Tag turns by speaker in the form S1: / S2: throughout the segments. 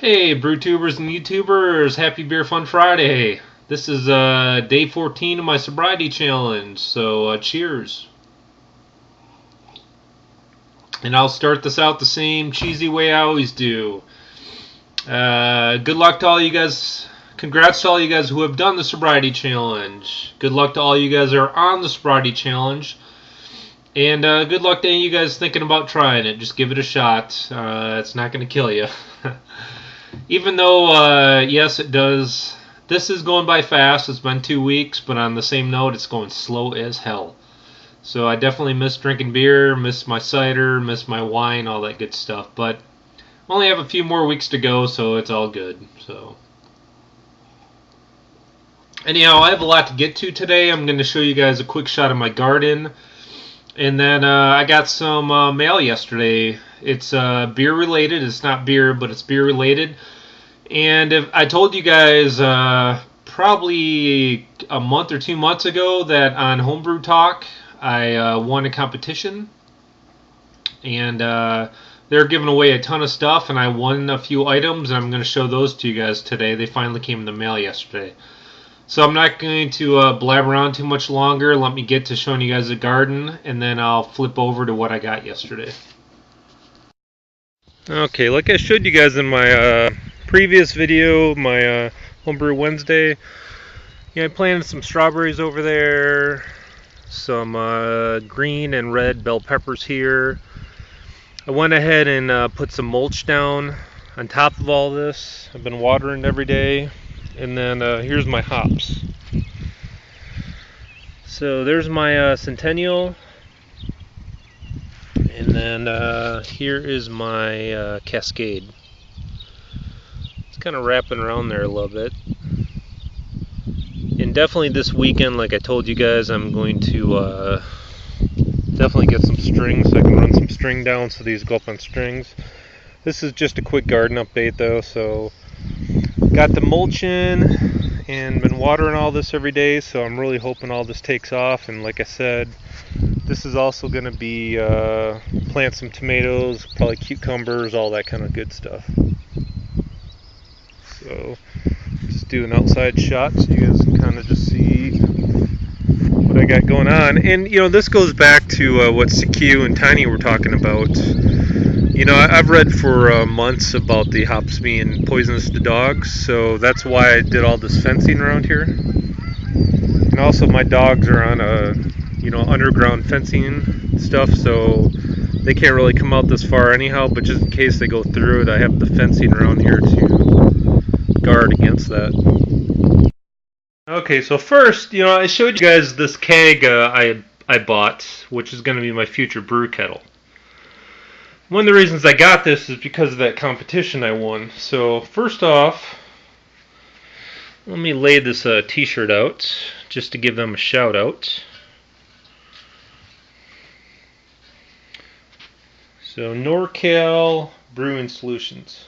S1: Hey, Brewtubers and YouTubers! Happy Beer Fun Friday! This is day 14 of my sobriety challenge, so cheers. And I'll start this out the same cheesy way I always do. Good luck to all you guys. Congrats to all you guys who have done the sobriety challenge. Good luck to all you guys who are on the sobriety challenge. And good luck to any of you guys thinking about trying it. Just give it a shot. It's not going to kill you. Even though, yes, it does. This is going by fast. It's been 2 weeks, but on the same note, it's going slow as hell. So I definitely miss drinking beer, miss my cider, miss my wine, all that good stuff. But I only have a few more weeks to go, so it's all good. So anyhow, I have a lot to get to today. I'm going to show you guys a quick shot of my garden. And then I got some mail yesterday. It's beer related. It's not beer, but it's beer related. And if I told you guys probably a month or 2 months ago that on Homebrew Talk I won a competition. And they're giving away a ton of stuff, and I won a few items, and I'm going to show those to you guys today. They finally came in the mail yesterday. So I'm not going to blabber around too much longer. Let me get to showing you guys the garden, and then I'll flip over to what I got yesterday. Okay, like I showed you guys in my previous video, my Homebrew Wednesday, I planted some strawberries over there, some green and red bell peppers here. I went ahead and put some mulch down on top of all this. I've been watering every day. And then here's my hops. So there's my Centennial. And then here is my Cascade. It's kind of wrapping around there a little bit. And definitely this weekend, like I told you guys, I'm going to definitely get some strings so I can run some string down so these go up on strings. This is just a quick garden update though, so got the mulch in and been watering all this every day, so I'm really hoping all this takes off. And like I said, this is also going to be plant some tomatoes, probably cucumbers, all that kind of good stuff. So just do an outside shot so you guys can kind of just see what I got going on. And this goes back to what CQ and Tiny were talking about. I've read for months about the hops being poisonous to dogs, so that's why I did all this fencing around here. And also my dogs are on a, underground fencing stuff, so they can't really come out this far anyhow, but just in case they go through it, I have the fencing around here to guard against that. Okay, so first, I showed you guys this keg I bought, which is going to be my future brew kettle. One of the reasons I got this is because of that competition I won. So first off, let me lay this t-shirt out just to give them a shout out. So NorCal Brewing Solutions.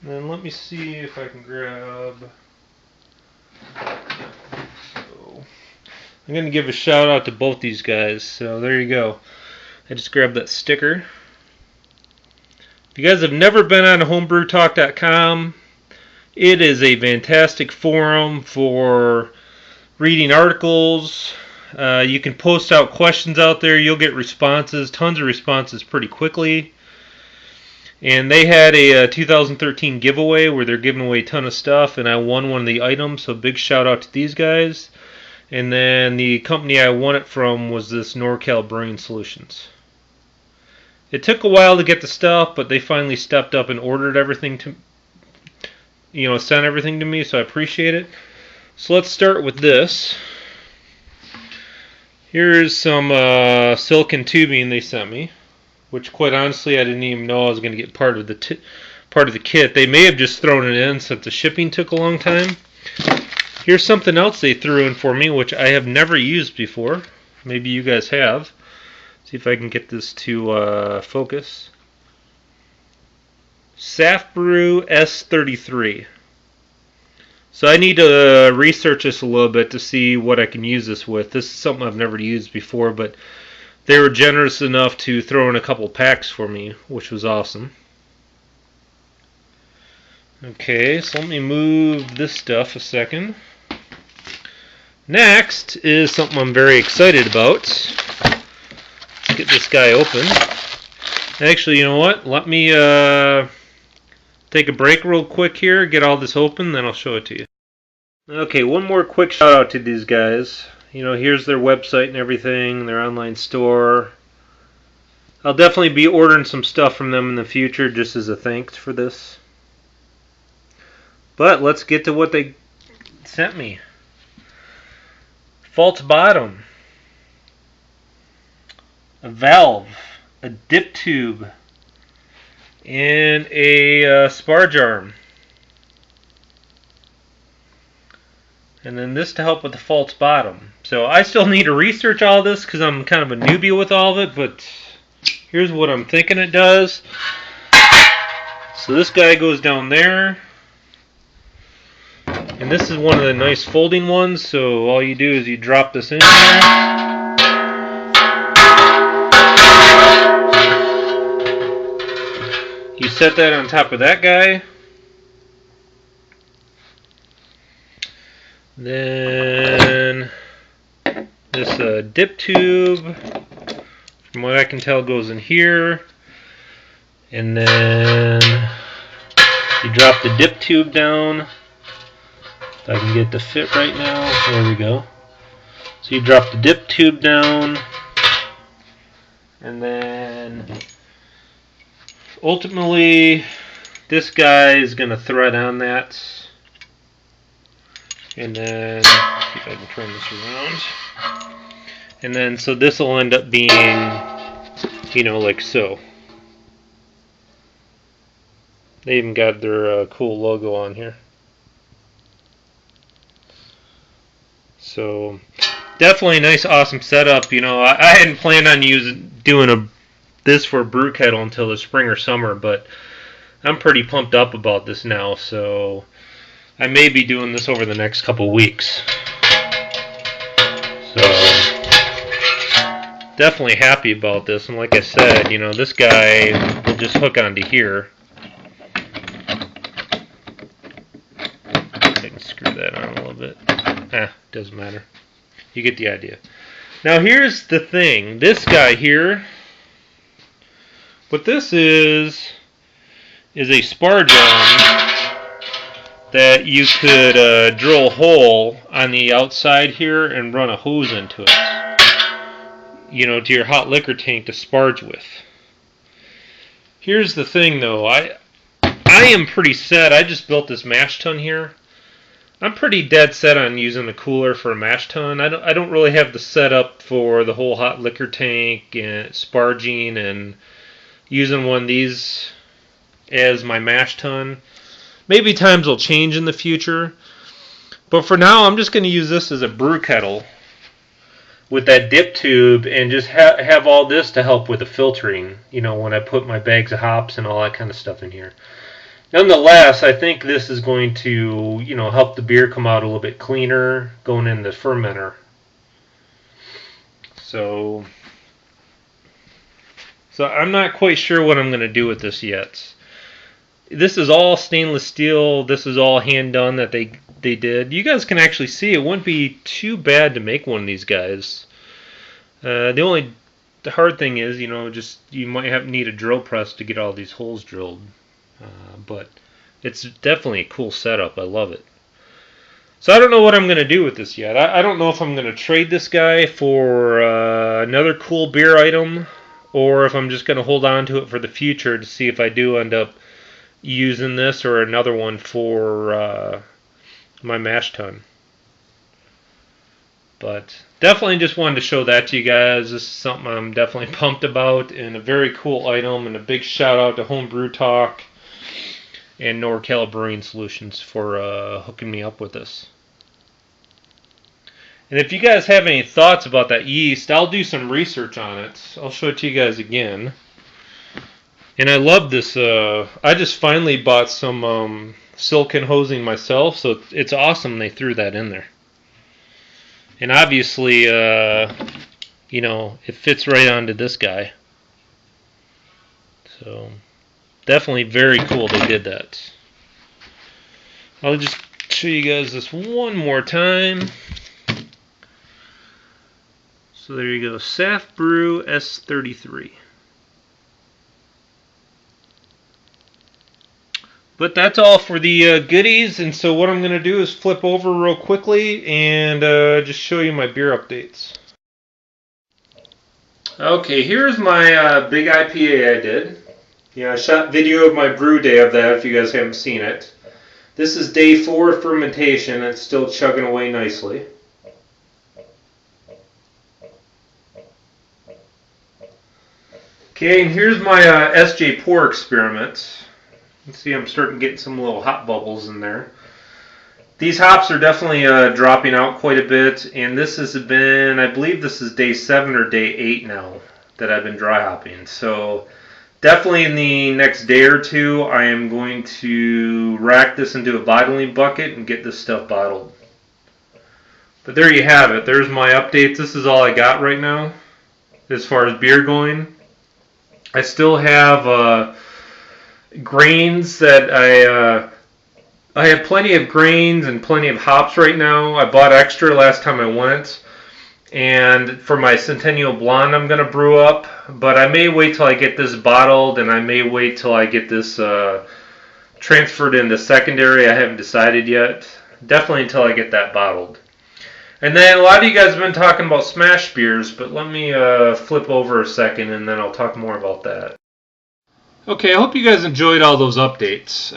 S1: And then let me see if I can grab... I'm going to give a shout out to both these guys, so there you go. I just grabbed that sticker. If you guys have never been on homebrewtalk.com, it is a fantastic forum for reading articles. You can post out questions out there. You'll get responses, tons of responses pretty quickly. And they had a 2013 giveaway where they're giving away a ton of stuff, and I won one of the items, so big shout out to these guys. And then the company I won it from was this NorCal Brewing Solutions. It took a while to get the stuff, but they finally stepped up and ordered everything to, sent everything to me, so I appreciate it. So let's start with this. Here's some silicone tubing they sent me, which quite honestly I didn't even know I was going to get part of the kit. They may have just thrown it in since the shipping took a long time. Here's something else they threw in for me, which I have never used before. Maybe you guys have. See if I can get this to focus. SafBrew S33. So I need to research this a little bit to see what I can use this with. This is something I've never used before, but they were generous enough to throw in a couple packs for me, which was awesome. Okay, so let me move this stuff a second. Next is something I'm very excited about. Let's get this guy open. Actually, you know what? Let me take a break real quick here, get all this open, then I'll show it to you. Okay, one more quick shout out to these guys. You know, here's their website and everything, their online store. I'll definitely be ordering some stuff from them in the future just as a thanks for this. But let's get to what they sent me. False bottom, a valve, a dip tube, and a sparge arm. And then this to help with the false bottom. So I still need to research all this because I'm kind of a newbie with all of it, but here's what I'm thinking it does. So this guy goes down there. And this is one of the nice folding ones, so all you do is you drop this in here. You set that on top of that guy. Then this dip tube, from what I can tell, goes in here. And then you drop the dip tube down. If I can get it to fit right now. There we go. So you drop the dip tube down. And then ultimately this guy is going to thread on that. And then, see if I can turn this around. And then, so this will end up being, you know, like so. They even got their cool logo on here. So, definitely a nice, awesome setup. You know, I hadn't planned on doing this for a brew kettle until the spring or summer, but I'm pretty pumped up about this now. So, I may be doing this over the next couple weeks. So, definitely happy about this. And like I said, you know, this guy will just hook onto here. I can screw that on a little bit. Doesn't matter. You get the idea. Now here's the thing. This guy here, what this is a sparge arm that you could drill a hole on the outside here and run a hose into it. You know, to your hot liquor tank to sparge with. Here's the thing though. I am pretty set. I just built this mash tun here. I'm pretty dead set on using the cooler for a mash tun. I don't really have the setup for the whole hot liquor tank and sparging and using one of these as my mash tun. Maybe times will change in the future. But for now, I'm just going to use this as a brew kettle with that dip tube and just have all this to help with the filtering, you know, when I put my bags of hops and all that kind of stuff in here. Nonetheless, I think this is going to, you know, help the beer come out a little bit cleaner going in the fermenter. So I'm not quite sure what I'm going to do with this yet. This is all stainless steel. This is all hand done that they did. You guys can actually see it wouldn't be too bad to make one of these guys. The hard thing is, you know, just you might need a drill press to get all these holes drilled. But it's definitely a cool setup. I love it. So I don't know what I'm going to do with this yet. I don't know if I'm going to trade this guy for another cool beer item, or if I'm just going to hold on to it for the future to see if I do end up using this or another one for my mash tun. But definitely just wanted to show that to you guys. This is something I'm definitely pumped about, and a very cool item, and a big shout out to Homebrew Talk and NorCal Brewing Solutions for hooking me up with this. And if you guys have any thoughts about that yeast, I'll do some research on it. I'll show it to you guys again. And I love this. I just finally bought some silicone hosing myself, so it's awesome they threw that in there. And obviously, you know, it fits right onto this guy. So definitely very cool they did that. I'll just show you guys this one more time. So there you go, Saft Brew S33. But that's all for the goodies, and so what I'm going to do is flip over real quickly and just show you my beer updates. Okay, here's my big IPA I did. Yeah, I shot video of my brew day of that if you guys haven't seen it. This is day 4 of fermentation. It's still chugging away nicely. Okay, and here's my sjporr experiment. You can see I'm starting to get some little hop bubbles in there. These hops are definitely dropping out quite a bit, and this has been, I believe this is day 7 or day 8 now that I've been dry hopping. So definitely in the next day or two, I am going to rack this into a bottling bucket and get this stuff bottled. But there you have it. There's my updates. This is all I got right now as far as beer going. I still have grains that I have plenty of grains and plenty of hops right now. I bought extra last time I went. And for my Centennial Blonde I'm going to brew up. But I may wait till I get this bottled, and I may wait till I get this transferred into secondary. I haven't decided yet. Definitely until I get that bottled. And then a lot of you guys have been talking about smash beers, but let me flip over a second and then I'll talk more about that. Okay, I hope you guys enjoyed all those updates.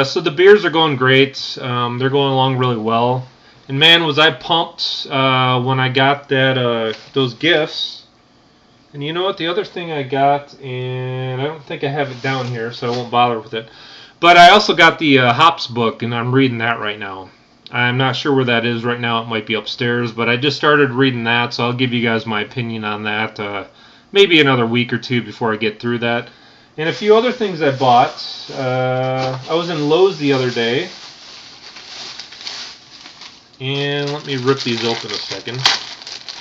S1: So the beers are going great. They're going along really well. And man, was I pumped when I got that those gifts. And you know what? The other thing I got, and I don't think I have it down here, so I won't bother with it. But I also got the hops book, and I'm reading that right now. I'm not sure where that is right now. It might be upstairs, but I just started reading that, so I'll give you guys my opinion on that maybe another week or two before I get through that. And a few other things I bought. I was in Lowe's the other day. And let me rip these open a second.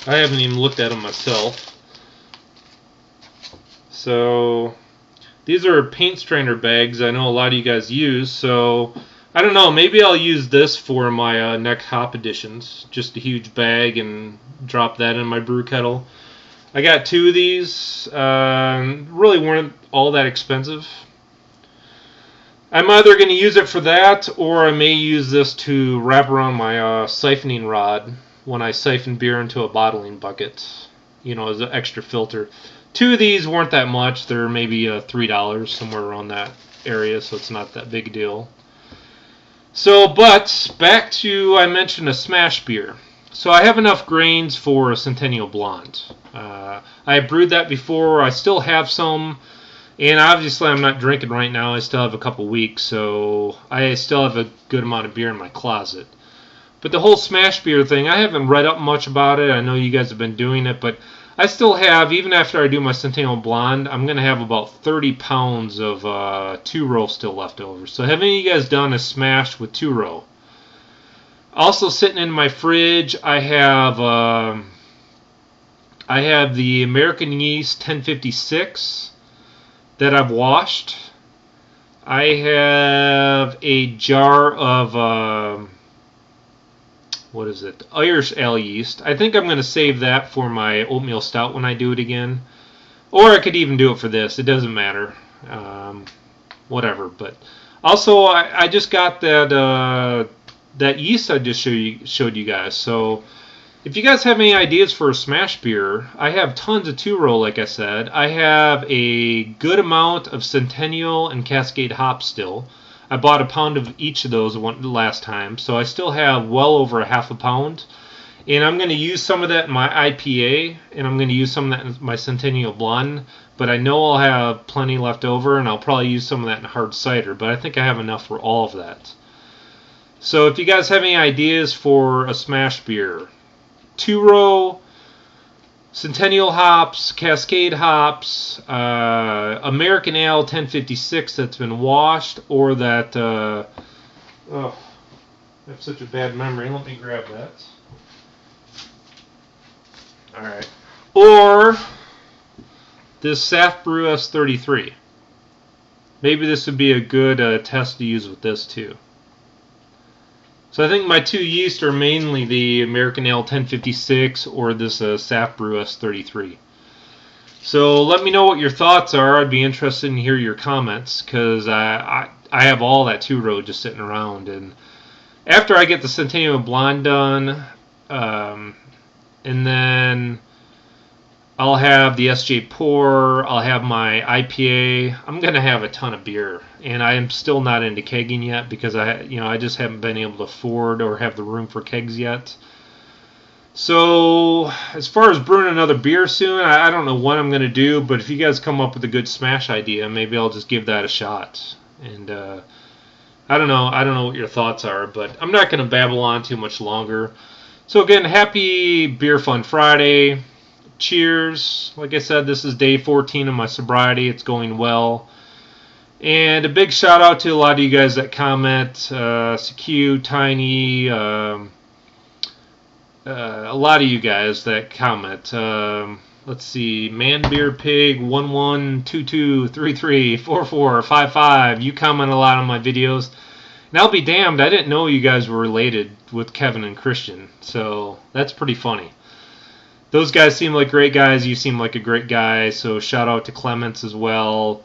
S1: I haven't even looked at them myself. So these are paint strainer bags I know a lot of you guys use, so I don't know, maybe I'll use this for my next hop editions. Just a huge bag and drop that in my brew kettle. I got 2 of these. Really weren't all that expensive. I'm either going to use it for that, or I may use this to wrap around my siphoning rod when I siphon beer into a bottling bucket, you know, as an extra filter. 2 of these weren't that much. They're maybe $3, somewhere around that area, so it's not that big a deal. So, but back to, I mentioned a smash beer. So I have enough grains for a Centennial Blonde. I brewed that before. I still have some, and obviously I'm not drinking right now. I still have a couple weeks, so I still have a good amount of beer in my closet. But the whole smash beer thing, I haven't read up much about it. I know you guys have been doing it, but I still have, even after I do my Centennial Blonde, I'm going to have about 30 pounds of 2-row still left over. So have any of you guys done a smash with 2-row? Also sitting in my fridge, I have the American Yeast 1056 that I've washed. I have a jar of what is it? Irish ale yeast. I think I'm going to save that for my oatmeal stout when I do it again. Or I could even do it for this. It doesn't matter. Whatever. But also, I just got that yeast I just showed you guys. So if you guys have any ideas for a smash beer, I have tons of 2-row, like I said. I have a good amount of Centennial and Cascade hops still. I bought a pound of each of those last time, so I still have well over a half a pound. And I'm going to use some of that in my IPA, and I'm going to use some of that in my Centennial Blonde. But I know I'll have plenty left over, and I'll probably use some of that in hard cider. But I think I have enough for all of that. So if you guys have any ideas for a smash beer, 2-row, Centennial hops, Cascade hops, American Ale 1056 that's been washed, or that, oh, I have such a bad memory. Let me grab that. Alright. or this sjporr S33. Maybe this would be a good test to use with this too. So I think my two yeast are mainly the American Ale 1056 or this sjporr S33. So let me know what your thoughts are. I'd be interested in hear your comments, because I have all that 2-row just sitting around. And after I get the Centennial Blonde done, and then I'll have the sjporr, I'll have my IPA. I'm going to have a ton of beer, and I am still not into kegging yet because I just haven't been able to afford or have the room for kegs yet. So as far as brewing another beer soon, I don't know what I'm going to do, but if you guys come up with a good smash idea, maybe I'll just give that a shot. And I don't know what your thoughts are, but I'm not going to babble on too much longer. So again, happy Beer Fun Friday. Cheers. Like I said, this is day 14 of my sobriety. It's going well. And a big shout out to a lot of you guys that comment. CQ, Tiny, a lot of you guys that comment. Let's see, Man Beer Pig 1122334455. You comment a lot on my videos. And I'll be damned, I didn't know you guys were related with Kevin and Christian. So that's pretty funny. Those guys seem like great guys. You seem like a great guy. So shout out to Clements as well.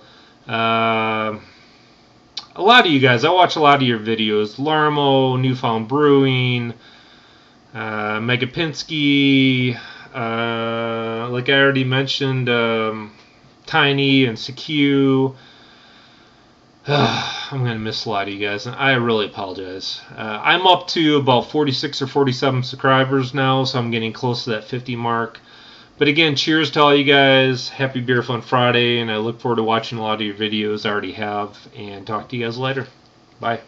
S1: A lot of you guys, I watch a lot of your videos. Larmo, Newfound Brewing, Megapinski, like I already mentioned, Tiny and CQ. I'm going to miss a lot of you guys, and I really apologize. I'm up to about 46 or 47 subscribers now, so I'm getting close to that 50 mark. But again, cheers to all you guys. Happy Beer Fun Friday, and I look forward to watching a lot of your videos I already have, and talk to you guys later. Bye.